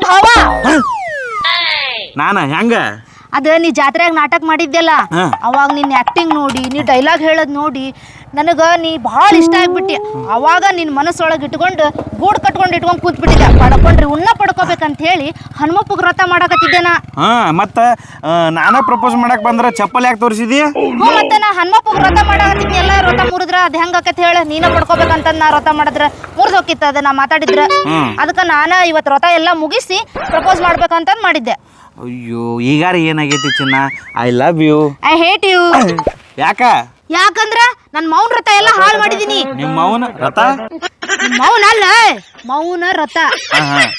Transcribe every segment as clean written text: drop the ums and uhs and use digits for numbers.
ಭಾವ. ನಾನ ಹೆಂಗ ಅದ ನೀ ಜಾತ್ರೆಯಾಗ ನಾಟಕ ಮಾಡಿದ್ದೆಲ್ಲ ಅವಾಗ ನಿನ್ನ ಆಕ್ಟಿಂಗ್ ನೋಡಿ ನೀ ಡೈಲಾಗ್ ಹೇಳೋದ್ ನೋಡಿ ನನಗ ನೀ ಭಾಳ ಇಷ್ಟ ಆಗ್ಬಿಟ್ಟಿ. ಅವಾಗ ನಿನ್ನ ಮನಸ್ಸೊಳಗೆ ಇಟ್ಕೊಂಡು ಗೂಡು ಕಟ್ಕೊಂಡು ಕೂತ್ ಬಿಟ್ಟಿದ್ದೆ. ಪಡ್ಕೊಂಡ್ರಿ ಉನ್ನ ಪಡ್ಕೋಬೇಕಂತ ಹೇಳಿ ಹನುಮಪ್ಪಗೆ ವ್ರತ ಮಾಡಕತ್ತಿದ್ದೇನ. ಮತ್ತ ನಾನ ಪ್ರಪೋಸ್ ಮಾಡಕ್ ಬಂದ್ರ ಚಪ್ಪಲ್ ಯಾಕೆ ತೋರಿಸಿದಿ? ಮತ್ತೆ ನಾ ಹನುಮಪ್ಪಗೆ ವ್ರತ ಮಾಡಕತ್ತಿದ್ನಿ. ಎಲ್ಲ ವ್ರತ ಮುರಿದ್ರ ಅದ್ ಹೆಂಗ ಆಕತ್ ಹೇಳ. ನೀನ ಪಡ್ಕೋಬೇಕಂತ ನಾ ವ್ರತ ಮಾಡಿದ್ರ ಮುರಿದ್ ಹೋಗಿತ್ತ ಅದ ನಾ ಮಾತಾಡಿದ್ರ. ಅದಕ್ಕೆ ನಾನ ಇವತ್ತು ವ್ರತ ಎಲ್ಲ ಮುಗಿಸಿ ಪ್ರಪೋಸ್ ಮಾಡ್ಬೇಕಂತ ಮಾಡಿದ್ದೆ. ಅಯ್ಯೋ ಈಗಾರ ಏನಾಗೈತಿ ಚಿನ್ನ? I love you. I hate you. ಯಾಕ? ಯಾಕಂದ್ರ ನನ್ ಮೌನ ವ್ರತ ಎಲ್ಲ ಹಾಳು ಮಾಡಿದೀನಿ. ನಿಮ್ಮ ಮೌನ ವ್ರತ? ಮೌನ ಅಲ್ಲ, ಮೌನ ವ್ರತ.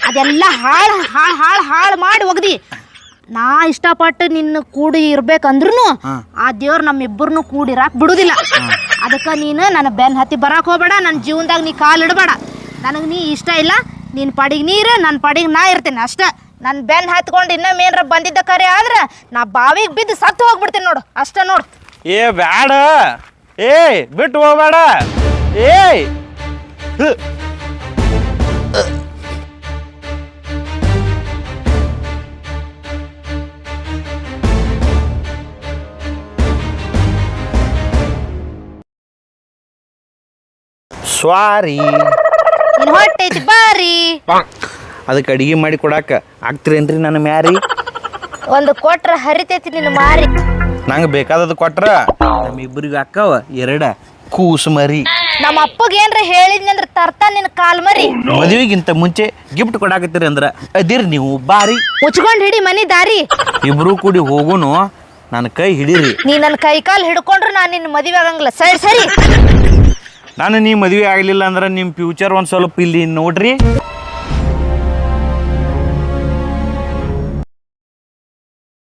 ಅದೆಲ್ಲ ಹಾಳು ಹಾಳು ಹಾಳು ಹಾಳು ಮಾಡಿ ಒಗ್ದಿ. ನಾ ಇಷ್ಟಪಟ್ಟು ನಿನ್ನ ಕೂಡಿ ಇರ್ಬೇಕಂದ್ರೂ ಆ ದೇವ್ರು ನಮ್ಮಿಬ್ಬರನ್ನು ಕೂಡಿರಾಕ್ ಬಿಡುದಿಲ್ಲ. ಅದಕ್ಕೆ ನೀನು ನನ್ನ ಬೆನ್ ಹತ್ತಿ ಬರಾಕ್ ಹೋಗ್ಬೇಡ. ನನ್ನ ಜೀವನದಾಗ ನೀ ಕಾಲಿಡಬೇಡ. ನನಗೆ ನೀ ಇಷ್ಟ ಇಲ್ಲ. ನಿನ್ನ ಪಾಡಿಗೆ ನೀರು, ನನ್ನ ಪಾಡಿಗೆ ನಾ ಇರ್ತೇನೆ ಅಷ್ಟ. ನನ್ನ ಬೆನ್ ಹತ್ಕೊಂಡು ಇನ್ನೊಮ್ಮೆ ಏನಾರ ಬಂದಿದ್ದ ಕರೆ ಆದ್ರೆ ನಾ ಬಾವಿಗೆ ಬಿದ್ದು ಸತ್ತು ಹೋಗ್ಬಿಡ್ತೀನಿ ನೋಡು. ಅಷ್ಟ ನೋಡು. ಏ ಬ್ಯಾಡ, ಏಯ್ ಬಿಟ್ಟು ಹೋಗ್ಬೇಡ. ಏಯ್ ಸ್ವಾರಿ. ನಿನ್ ಹೊಟ್ಟೆ ಐತಿ ಬಾರಿ. ಅದಕ್ಕೆ ಅಡಿಗೆ ಮಾಡಿ ಕೊಡಾಕ ಆಗ್ತಿರೇನ್ರಿ ನನ್ನ ಮ್ಯಾರಿ? ಒಂದು ಕೊಟ್ರ ಹರಿತೈತಿ ನಿನ್ನ ಮಾರಿ. ನಂಗೆ ಬೇಕಾದದು ಕೊಟ್ರ ನಮ್ಮಿಬ್ಬರಿಗೆ ಅಕ್ಕವ ಎರಡ ಕೂಸು ಮರಿ. ನಮ್ಮ ಅಪ್ಪಗೆ ಏನ್ರ ಹೇಳಿದ್ನಿ ಅಂದ್ರೆ ತರ್ತಾ ನಿನ್ನ ಕಾಲ್ ಮರಿ. ಮದುವೆಗಿಂತ ಮುಂಚೆ ಗಿಫ್ಟ್ ಕೊಡಾಕತ್ತೀರಿ ಅಂದ್ರ ಅದಿರ್ ನೀವು ಬಾರಿ. ಮುಚ್ಕೊಂಡ್ ಹಿಡಿ ಮನಿ ದಾರಿ. ಇಬ್ರು ಕೂಡಿ ಹೋಗುನು, ನನ್ನ ಕೈ ಹಿಡೀರಿ. ನೀ ನನ್ನ ಕೈ ಕಾಲ್ ಹಿಡ್ಕೊಂಡ್ರು ನಾನು ನಿನ್ನ ಮದುವೆ ಆಗಂಗಿಲ್ಲ. ಸರಿ ಸರಿ. ನಾನು ನೀ ಮದುವೆ ಆಗಲಿಲ್ಲ ಅಂದ್ರೆ ನಿಮ್ಮ ಫ್ಯೂಚರ್ ಒಂದು ಸ್ವಲ್ಪ ಇಲ್ಲಿ ನೋಡ್ರಿ.